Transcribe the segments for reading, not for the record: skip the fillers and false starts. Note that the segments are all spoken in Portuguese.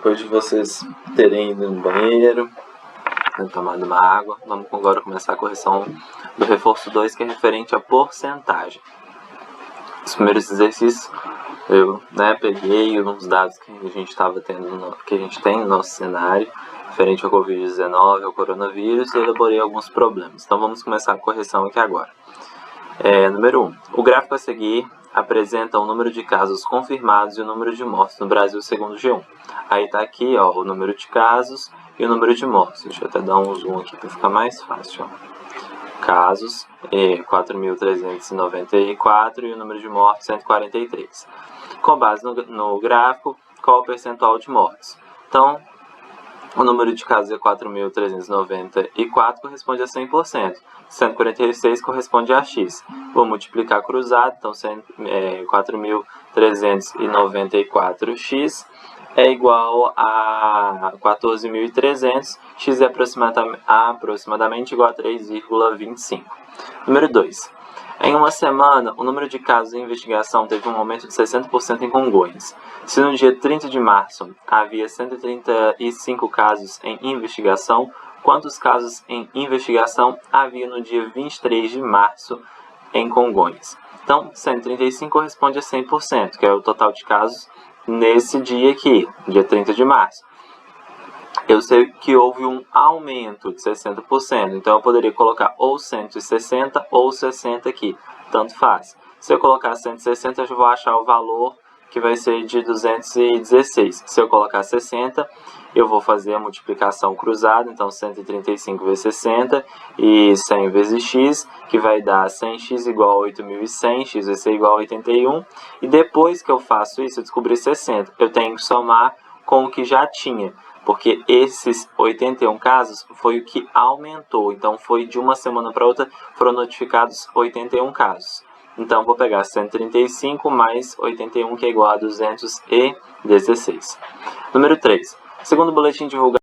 Depois de vocês terem ido no banheiro, tomado uma água, vamos agora começar a correção do reforço 2, que é referente à porcentagem. Os primeiros exercícios eu peguei uns dados que a gente estava tendo, que a gente tem no nosso cenário, referente ao Covid-19, ao coronavírus, e elaborei alguns problemas. Então vamos começar a correção aqui agora. Número 1. O gráfico a seguir apresenta o número de casos confirmados e o número de mortes no Brasil segundo o G1. Aí está aqui o número de casos e o número de mortes. Deixa eu até dar um zoom aqui para ficar mais fácil. Casos, 4.394 e o número de mortes, 143. Com base no gráfico, qual o percentual de mortes? Então, o número de casos é 4.394, corresponde a 100%. 146 corresponde a X. Vou multiplicar cruzado, então 4.394X é igual a 14.300. X é aproximadamente igual a 3,25. Número 2. Em uma semana, o número de casos em investigação teve um aumento de 60% em Congonhas. Se no dia 30 de março havia 135 casos em investigação, quantos casos em investigação havia no dia 23 de março em Congonhas? Então, 135 corresponde a 100%, que é o total de casos nesse dia aqui, dia 30 de março. Eu sei que houve um aumento de 60%, então eu poderia colocar ou 160 ou 60 aqui, tanto faz. Se eu colocar 160, eu já vou achar o valor que vai ser de 216. Se eu colocar 60, eu vou fazer a multiplicação cruzada, então 135 vezes 60 e 100 vezes x, que vai dar 100x igual a 8.100, x vai ser igual a 81. E depois que eu faço isso, eu descobri 60. Eu tenho que somar com o que já tinha, porque esses 81 casos foi o que aumentou. Então, foi de uma semana para outra, foram notificados 81 casos. Então, vou pegar 135 mais 81, que é igual a 216. Número 3. Segundo o boletim divulgado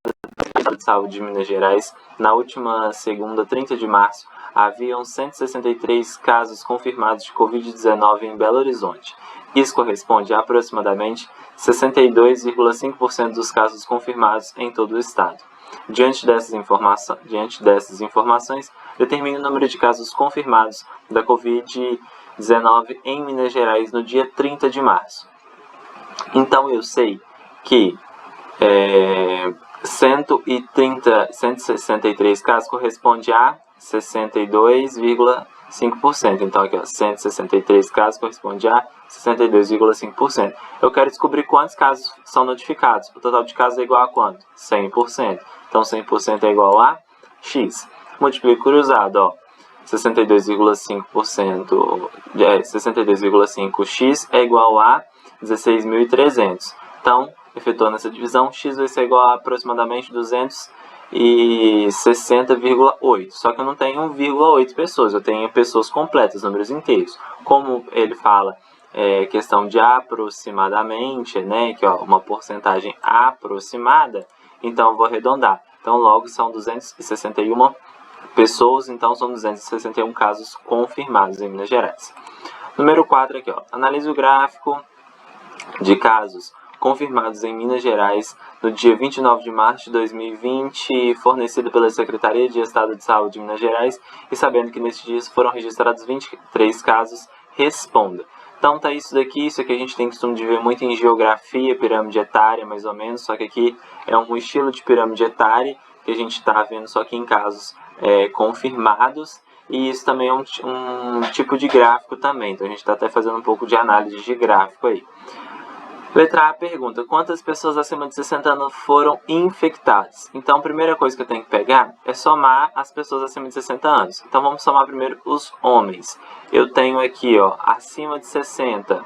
pelo Estado de Saúde de Minas Gerais, na última segunda, 30 de março, haviam 163 casos confirmados de Covid-19 em Belo Horizonte. Isso corresponde a aproximadamente 62,5% dos casos confirmados em todo o estado. Diante dessas informações, determine o número de casos confirmados da Covid-19 em Minas Gerais no dia 30 de março. Então, eu sei que 163 casos corresponde a 62,5%. Então, aqui, 163 casos corresponde a 62,5%. Eu quero descobrir quantos casos são notificados. O total de casos é igual a quanto? 100%. Então, 100% é igual a X. Multiplico cruzado, 62,5%, 62,5x é igual a 16.300. Então, efetuando essa divisão, x vai ser igual a aproximadamente 260,8. Só que eu não tenho 1,8 pessoas, eu tenho pessoas completas, números inteiros. Como ele fala, questão de aproximadamente, que é uma porcentagem aproximada, então eu vou arredondar. Então, logo são 261 pessoas, então são 261 casos confirmados em Minas Gerais. Número 4 aqui, analise o gráfico de casos confirmados em Minas Gerais no dia 29 de março de 2020, fornecido pela Secretaria de Estado de Saúde de Minas Gerais, e sabendo que nesses dias foram registrados 23 casos, responda. Então tá isso daqui, isso aqui a gente tem costume de ver muito em geografia, pirâmide etária, mais ou menos, só que aqui é um estilo de pirâmide etária que a gente está vendo só que em casos confirmados, e isso também é um tipo de gráfico também, então a gente está até fazendo um pouco de análise de gráfico aí. Letra A pergunta: quantas pessoas acima de 60 anos foram infectadas? Então, a primeira coisa que eu tenho que pegar é somar as pessoas acima de 60 anos. Então, vamos somar primeiro os homens. Eu tenho aqui, acima de 60.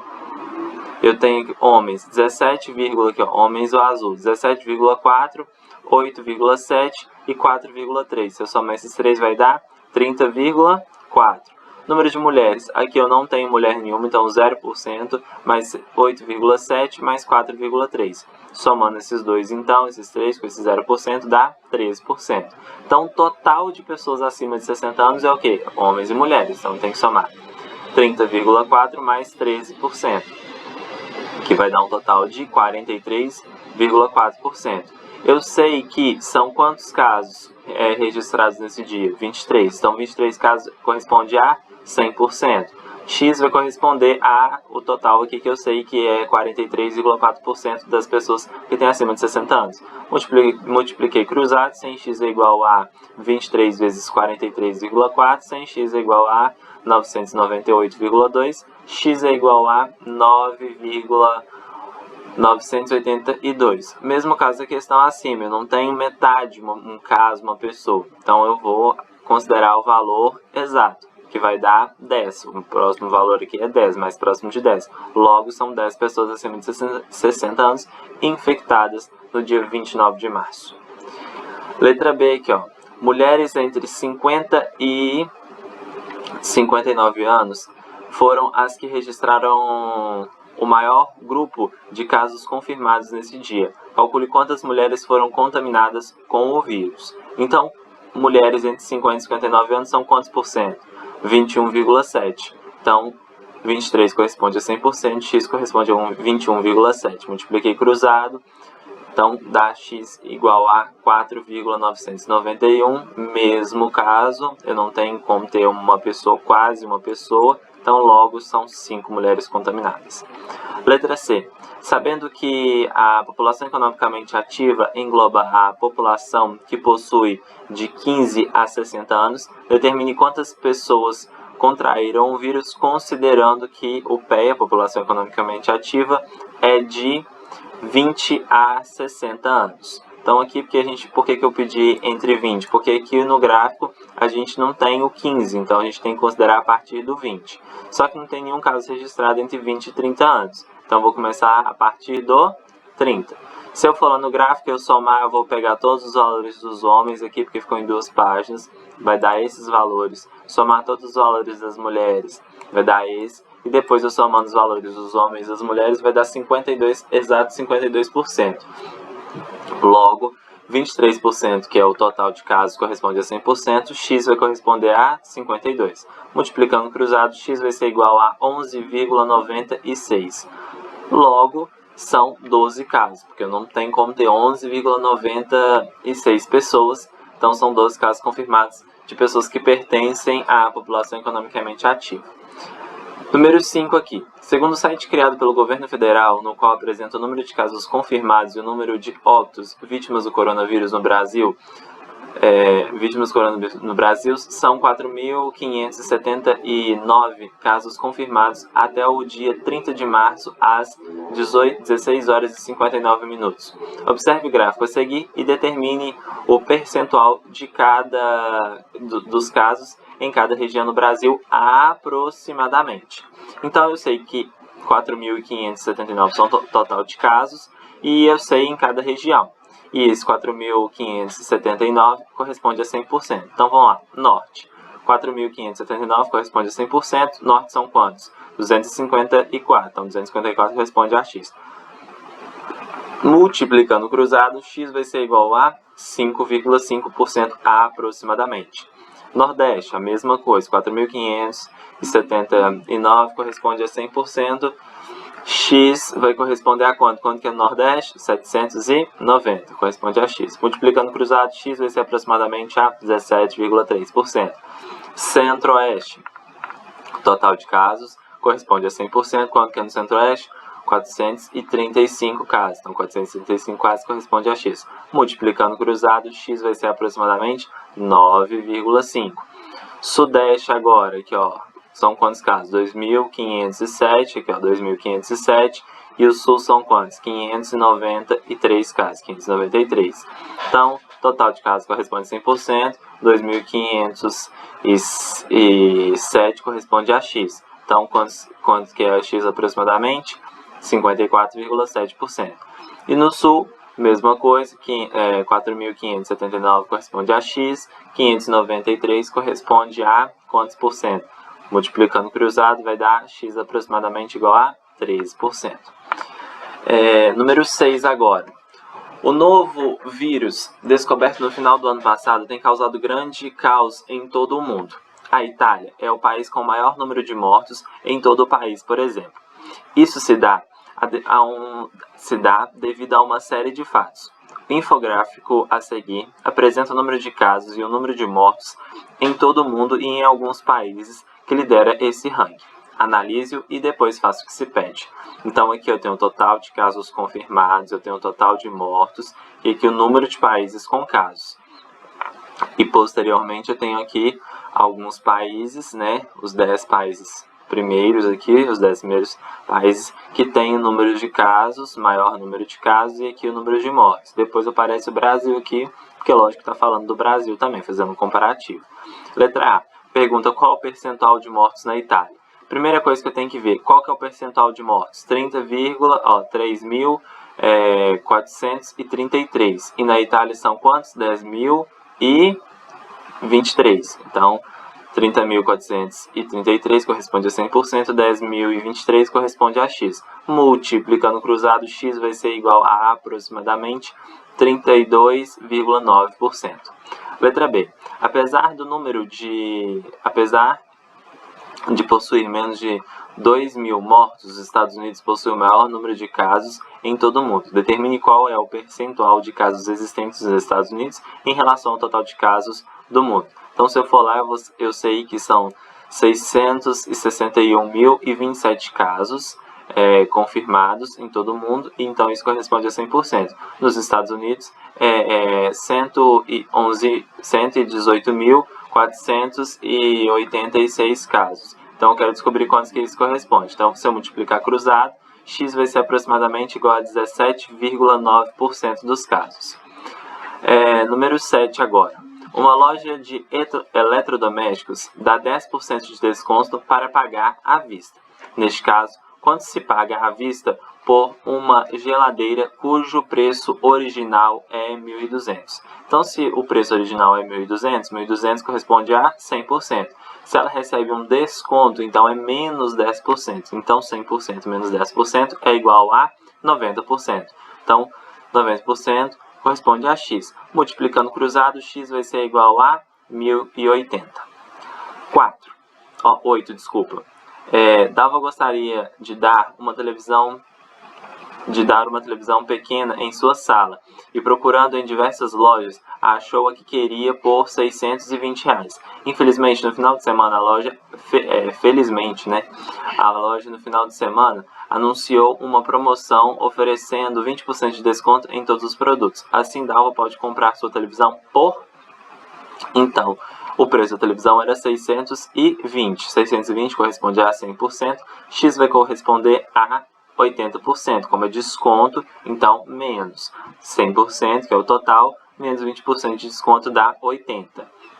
Eu tenho homens, 17, aqui, homens o azul, 17,4, 8,7 e 4,3. Se eu somar esses três, vai dar 30,4. Número de mulheres, aqui eu não tenho mulher nenhuma, então 0%, mais 8,7 mais 4,3. Somando esses dois, então, esses três com esse 0%, dá 13%. Então, o total de pessoas acima de 60 anos é o quê? Homens e mulheres, então tem que somar 30,4 mais 13%, que vai dar um total de 43,4%. Eu sei que são quantos casos registrados nesse dia? 23. Então, 23 casos corresponde a 100%. X vai corresponder a o total aqui que eu sei que é 43,4% das pessoas que têm acima de 60 anos. Multipliquei cruzado, 100x é igual a 23 vezes 43,4, 100x é igual a 998,2, x é igual a 9,982. Mesmo caso da questão acima, eu não tenho metade, um caso, uma pessoa. Então, eu vou considerar o valor exato, que vai dar 10. O próximo valor aqui é 10, mais próximo de 10. Logo, são 10 pessoas acima de 60 anos infectadas no dia 29 de março. Letra B aqui, ó. Mulheres entre 50 e 59 anos foram as que registraram o maior grupo de casos confirmados nesse dia. Calcule quantas mulheres foram contaminadas com o vírus. Então, mulheres entre 50 e 59 anos são quantos por cento? 21,7. Então, 23 corresponde a 100%, x corresponde a 21,7. Multipliquei cruzado, então dá x igual a 4,991. Mesmo caso, eu não tenho como ter uma pessoa, quase uma pessoa, então logo são 5 mulheres contaminadas. Letra C. Sabendo que a população economicamente ativa engloba a população que possui de 15 a 60 anos, determine quantas pessoas contraíram o vírus, considerando que o PEA, a população economicamente ativa, é de 20 a 60 anos. Então aqui, por que eu pedi entre 20? Porque aqui no gráfico a gente não tem o 15, então a gente tem que considerar a partir do 20. Só que não tem nenhum caso registrado entre 20 e 30 anos. Então vou começar a partir do 30. Se eu for lá no gráfico, eu somar, eu vou pegar todos os valores dos homens aqui, porque ficou em 2 páginas, vai dar esses valores. Somar todos os valores das mulheres, vai dar esse. E depois eu somando os valores dos homens e das mulheres, vai dar 52, exato 52%. Logo, 23%, que é o total de casos, corresponde a 100%, x vai corresponder a 52. Multiplicando cruzado, x vai ser igual a 11,96. Logo, são 12 casos, porque eu não tenho como ter 11,96 pessoas, então são 12 casos confirmados de pessoas que pertencem à população economicamente ativa. Número 5 aqui. Segundo o site criado pelo governo federal, no qual apresenta o número de casos confirmados e o número de óbitos vítimas do coronavírus no Brasil, são 4.579 casos confirmados até o dia 30 de março, às 16 horas e 59 minutos. Observe o gráfico a seguir e determine o percentual de dos casos em cada região no Brasil aproximadamente. Então, eu sei que 4.579 são o total de casos e eu sei em cada região. E esse 4.579 corresponde a 100%. Então, vamos lá. Norte. 4.579 corresponde a 100%. Norte são quantos? 254. Então, 254 corresponde a x. Multiplicando o cruzado, x vai ser igual a 5,5% aproximadamente. Nordeste, a mesma coisa, 4.579 corresponde a 100%, x vai corresponder a quanto? Quanto que é Nordeste? 790, corresponde a x. Multiplicando cruzado, x vai ser aproximadamente a 17,3%. Centro-Oeste, total de casos, corresponde a 100%, quanto que é no Centro-Oeste? 435 casos, então 435 casos corresponde a x. Multiplicando cruzado, x vai ser aproximadamente 9,5. Sudeste agora, aqui ó, são quantos casos? 2.507, aqui ó, 2.507. E o Sul são quantos? 593 casos, 593. Então, total de casos corresponde a 100%, 2.507 corresponde a x. Então, quantos que é x aproximadamente? 54,7%. E no Sul, mesma coisa, 4.579 corresponde a x, 593 corresponde a quantos por cento? Multiplicando cruzado vai dar x aproximadamente igual a 13%. Número 6 agora. O novo vírus, descoberto no final do ano passado, tem causado grande caos em todo o mundo. A Itália é o país com o maior número de mortos em todo o país, por exemplo. Isso se dá se dá devido a uma série de fatos. O infográfico a seguir apresenta o número de casos e o número de mortos em todo o mundo e em alguns países que lidera esse ranking. Analise-o e depois faça o que se pede. Então aqui eu tenho o total de casos confirmados, eu tenho o total de mortos e aqui o número de países com casos. E posteriormente eu tenho aqui alguns países, né, os 10 países primeiros aqui, os 10 primeiros países que têm o número de casos, maior número de casos e aqui o número de mortes. Depois aparece o Brasil aqui, porque lógico que está falando do Brasil também, fazendo um comparativo. Letra A, pergunta qual o percentual de mortos na Itália. Primeira coisa que eu tenho que ver, qual que é o percentual de mortos? 3.433. E na Itália são quantos? 10.023. Então, 30.433 corresponde a 100%, 10.023 corresponde a x. Multiplicando cruzado, x vai ser igual a aproximadamente 32,9%. Letra B. Apesar de possuir menos de 2.000 mortos, os Estados Unidos possuem o maior número de casos em todo o mundo. Determine qual é o percentual de casos existentes nos Estados Unidos em relação ao total de casos do mundo. Então, se eu for lá, eu sei que são 661.027 casos confirmados em todo o mundo, e então isso corresponde a 100%. Nos Estados Unidos, 118.486 casos. Então, eu quero descobrir quantos que isso corresponde. Então, se eu multiplicar cruzado, x vai ser aproximadamente igual a 17,9% dos casos. Número 7 agora. Uma loja de eletrodomésticos dá 10% de desconto para pagar à vista. Neste caso, quanto se paga à vista por uma geladeira cujo preço original é 1.200? Então, se o preço original é 1.200, 1.200 corresponde a 100%. Se ela recebe um desconto, então é menos 10%. Então, 100% menos 10% é igual a 90%. Então, 90% corresponde a x. Multiplicando cruzado, x vai ser igual a 1.080. 8, desculpa. Dalva gostaria de dar uma televisão pequena em sua sala e, procurando em diversas lojas, achou a que queria por R$ 620. Infelizmente, no final de semana, a loja no final de semana anunciou uma promoção oferecendo 20% de desconto em todos os produtos. Assim, Dalva pode comprar sua televisão por... Então, o preço da televisão era 620. 620 corresponde a 100%. X vai corresponder a 80%, como é desconto, então menos 100%, que é o total, menos 20% de desconto dá 80%.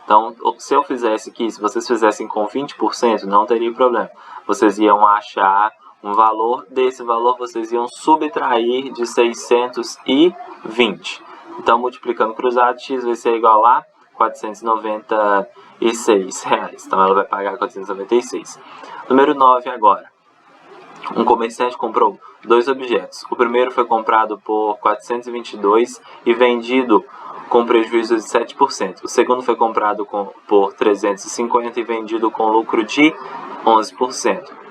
Então, se eu fizesse aqui, se vocês fizessem com 20%, não teria problema. Vocês iam achar um valor, desse valor vocês iam subtrair de 620. Então, multiplicando cruzado, x vai ser igual a R$ 496. Então, ela vai pagar 496. Número 9 agora. Um comerciante comprou 2 objetos. O primeiro foi comprado por 422 e vendido com prejuízo de 7%. O segundo foi comprado por 350 e vendido com lucro de 11%.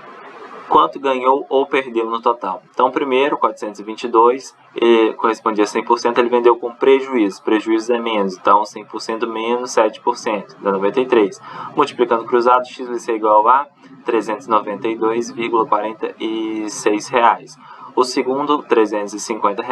Quanto ganhou ou perdeu no total? Então, o primeiro, 422, correspondia a 100%, ele vendeu com prejuízo. Prejuízo é menos, então 100% menos 7%, dá 93. Multiplicando cruzado, x vai ser igual a R$ 392,46. O segundo, R$ 350,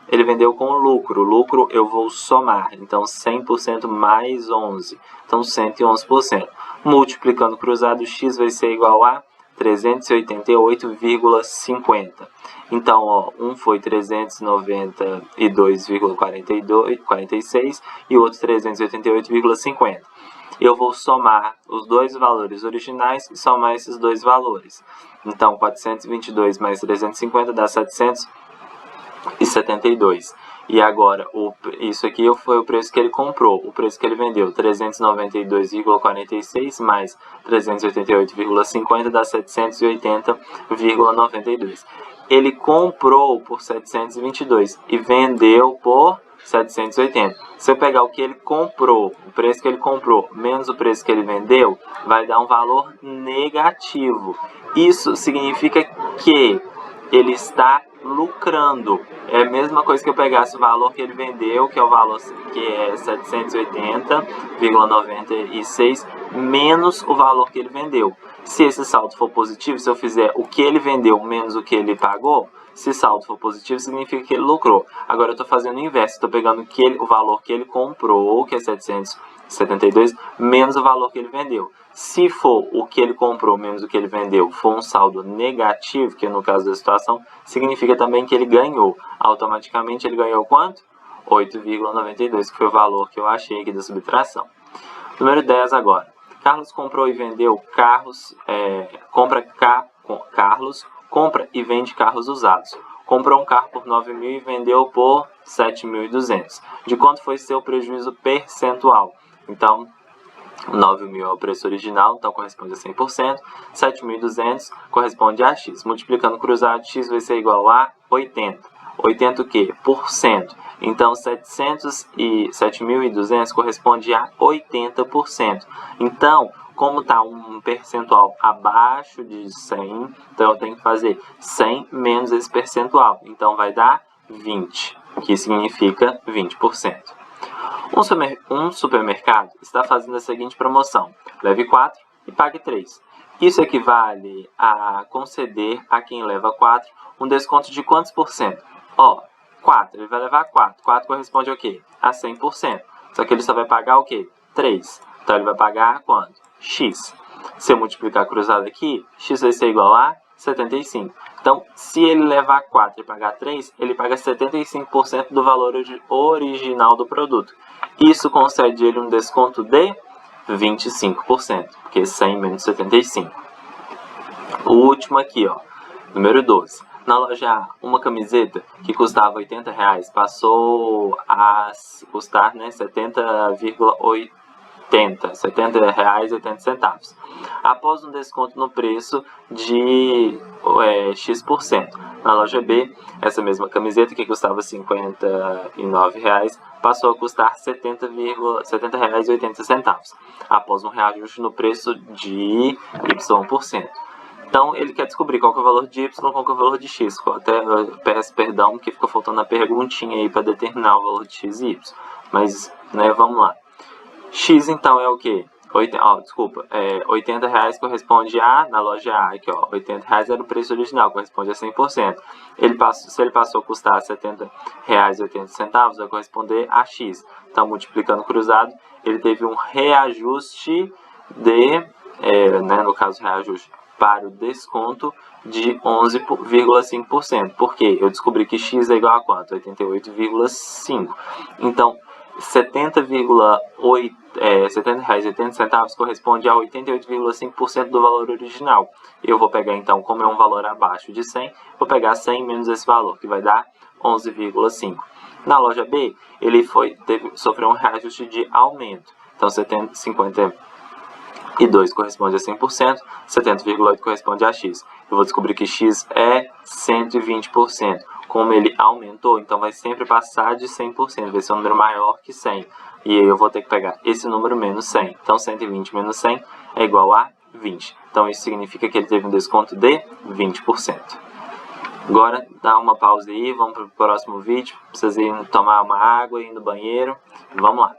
ele vendeu com lucro. Lucro eu vou somar, então 100% mais 11, então 111%. Multiplicando cruzado, x vai ser igual a 388,50. Então, um foi 392,46 e o outro 388,50. Eu vou somar os dois valores originais e somar esses dois valores. Então, 422 mais 350 dá 772. E agora, isso aqui foi o preço que ele comprou. O preço que ele vendeu, 392,46 mais 388,50 dá 780,92. Ele comprou por 722 e vendeu por 780. Se eu pegar o que ele comprou, o preço que ele comprou, menos o preço que ele vendeu, vai dar um valor negativo. Isso significa que ele está lucrando. É a mesma coisa que eu pegasse o valor que ele vendeu, que é o valor que é 780,96, menos o valor que ele vendeu. Se esse saldo for positivo, se eu fizer o que ele vendeu menos o que ele pagou, se saldo for positivo, significa que ele lucrou. Agora eu estou fazendo o inverso, estou pegando o valor que ele comprou, que é 772, menos o valor que ele vendeu. Se for o que ele comprou menos o que ele vendeu, for um saldo negativo, que no caso da situação, significa também que ele ganhou. Automaticamente ele ganhou quanto? 8,92, que foi o valor que eu achei aqui da subtração. Número 10 agora. Carlos comprou e vendeu carros, Carlos compra e vende carros usados. Comprou um carro por 9.000 e vendeu por 7.200. De quanto foi seu prejuízo percentual? Então, 9.000 é o preço original, então corresponde a 100%. 7.200 corresponde a x. Multiplicando cruzado, x vai ser igual a 80. 80 o quê? Por cento. Então, 7.200 corresponde a 80%. Então, como está um percentual abaixo de 100, então eu tenho que fazer 100 menos esse percentual. Então, vai dar 20, que significa 20%. Um supermercado está fazendo a seguinte promoção: leve 4 e pague 3. Isso equivale a conceder a quem leva 4 um desconto de quantos por cento? 4, ele vai levar 4. 4 corresponde ao quê? A 100%. Só que ele só vai pagar o quê? 3. Então ele vai pagar quanto? X. Se eu multiplicar cruzado aqui, x vai ser igual a 75. Então, se ele levar 4 e pagar 3, ele paga 75% do valor original do produto. Isso concede ele um desconto de 25%, porque 100 menos 75. O último aqui, número 12. Na loja A, uma camiseta que custava R$80 passou a custar R$70,80. R$70,80. Após um desconto no preço de X%. Na loja B, essa mesma camiseta que custava R$59 passou a custar R$70,80. Após um reajuste no preço de Y%. Então, ele quer descobrir qual que é o valor de Y, qual que é o valor de X. Eu até peço perdão, porque ficou faltando a perguntinha aí para determinar o valor de X e Y. Mas, vamos lá. X, então, é o quê? R$80 corresponde a, na loja A, aqui, R$80 era o preço original, corresponde a 100%. Se ele passou a custar R$70,80, vai corresponder a X. Então, multiplicando cruzado, ele teve um reajuste de, no caso, reajuste para o desconto de 11,5%. Por quê? Eu descobri que X é igual a quanto? 88,5. Então, R$70,80 corresponde a 88,5% do valor original. Eu vou pegar, então, como é um valor abaixo de 100, vou pegar 100 menos esse valor, que vai dar 11,5. Na loja B, ele sofreu um reajuste de aumento. Então, 52 corresponde a 100%, 70,8 corresponde a X. Eu vou descobrir que X é 120%. Como ele aumentou, então vai sempre passar de 100%, vai ser um número maior que 100. E aí eu vou ter que pegar esse número menos 100. Então 120 menos 100 é igual a 20. Então isso significa que ele teve um desconto de 20%. Agora dá uma pausa aí, vamos para o próximo vídeo. Vocês irem tomar uma água, ir no banheiro. Vamos lá.